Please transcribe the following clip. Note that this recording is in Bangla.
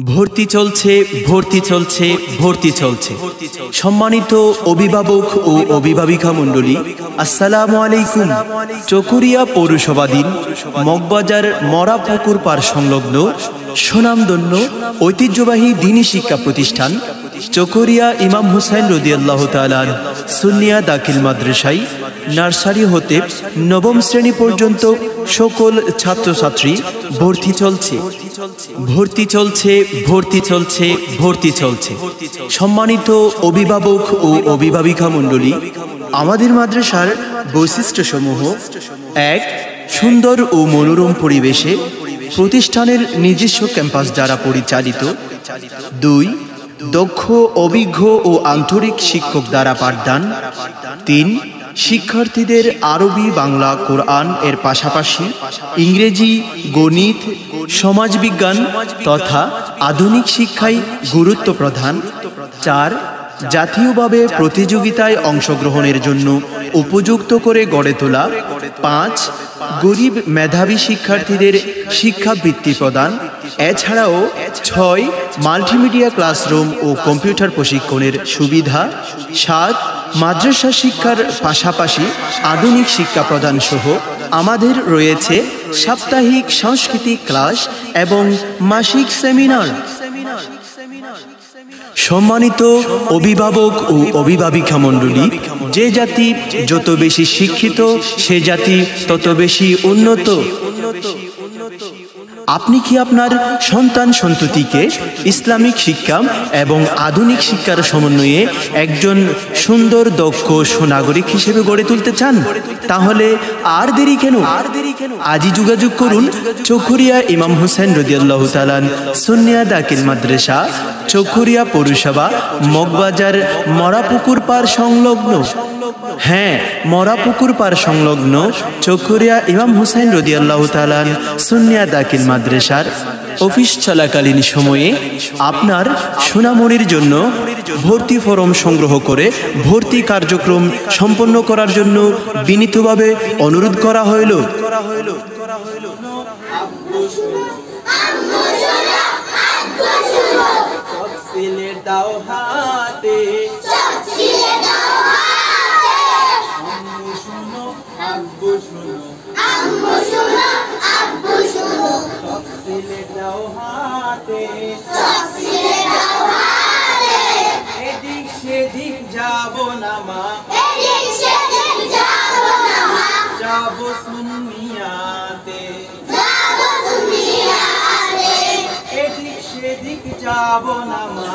ভর্তি চলছে, ভর্তি চলছে, ভর্তি চলছে। সম্মানিত অভিভাবক ও অভিভাবিকা মণ্ডলী, আসসালামু আলাইকুম। চকরিয়া পৌরসভাধীন মগবাজার মরাপুকুর পাড় সংলগ্ন সুনামধন্য ঐতিহ্যবাহী দ্বীনী শিক্ষা প্রতিষ্ঠান চকরিয়া ইমাম হুসাইন রাদিয়াল্লাহু তাআলা সুন্নিয়া দাখিল মাদ্রাসায় নার্সারি হতে নবম শ্রেণী পর্যন্ত সকল ছাত্রছাত্রী ভর্তি চলছে, ভর্তি চলছে, ভর্তি চলছে, ভর্তি চলছে। সম্মানিত অভিভাবক ও অভিভাবিকা মণ্ডলী, আমাদের মাদ্রাসার বৈশিষ্ট্যসমূহ: ১. সুন্দর ও মনোরম পরিবেশে প্রতিষ্ঠানের নিজস্ব ক্যাম্পাস দ্বারা পরিচালিত। ২. দক্ষ, অভিজ্ঞ ও আন্তরিক শিক্ষক দ্বারা পাঠদান। ৩. শিক্ষার্থীদের আরবি, বাংলা, কোরআন এর পাশাপাশি ইংরেজি, গণিত, সমাজবিজ্ঞান তথা আধুনিক শিক্ষায় গুরুত্ব প্রদান। ৪. জাতীয়ভাবে প্রতিযোগিতায় অংশগ্রহণের জন্য উপযুক্ত করে গড়ে তোলা। ৫. গরিব মেধাবী শিক্ষার্থীদের শিক্ষাবৃত্তি প্রদান। এছাড়াও ৬. মাল্টিমিডিয়া ক্লাসরুম ও কম্পিউটার প্রশিক্ষণের সুবিধা। ৭. মাদ্রাসা শিক্ষার পাশাপাশি আধুনিক শিক্ষা প্রদান সহ আমাদের রয়েছে সাপ্তাহিক সাংস্কৃতিক ক্লাস এবং মাসিক সেমিনার। সম্মানিত অভিভাবক ও অভিভাবিকা মণ্ডলী, যে জাতি যত বেশি শিক্ষিত সে জাতি তত বেশি উন্নত। আপনি কি আপনার সন্তান সন্ততিকে ইসলামিক শিক্ষা এবং আধুনিক শিক্ষার সমন্বয়ে একজন সুন্দর, দক্ষ সুনাগরিক হিসেবে গড়ে তুলতে চান? তাহলে আর দেরি কেন? আজই যোগাযোগ করুন চকরিয়া ইমাম হুসাইন রাদিয়াল্লাহু তাআলা সুন্নিয়া দাখিল মাদ্রাসা, চকরিয়া পৌরসভা, মগবাজার মরাপুকুর পাড় সংলগ্ন। হ্যাঁ, মরাপুকুর পাড় সংলগ্ন চকরিয়া ইমাম হুসাইন রাদিয়াল্লাহু তাআলা সুন্নিয়া দাখিল মাদ্রাসার অফিস চলাকালীন সময়ে আপনার সোনামণির জন্য ভর্তি ফরম সংগ্রহ করে ভর্তি কার্যক্রম সম্পন্ন করার জন্য বিনীতভাবে অনুরোধ করা হইল। এদিক সেদিক যাবো না মা, যাবো সুন্নিয়াতে, এদিক সেদিক যাবো না মা,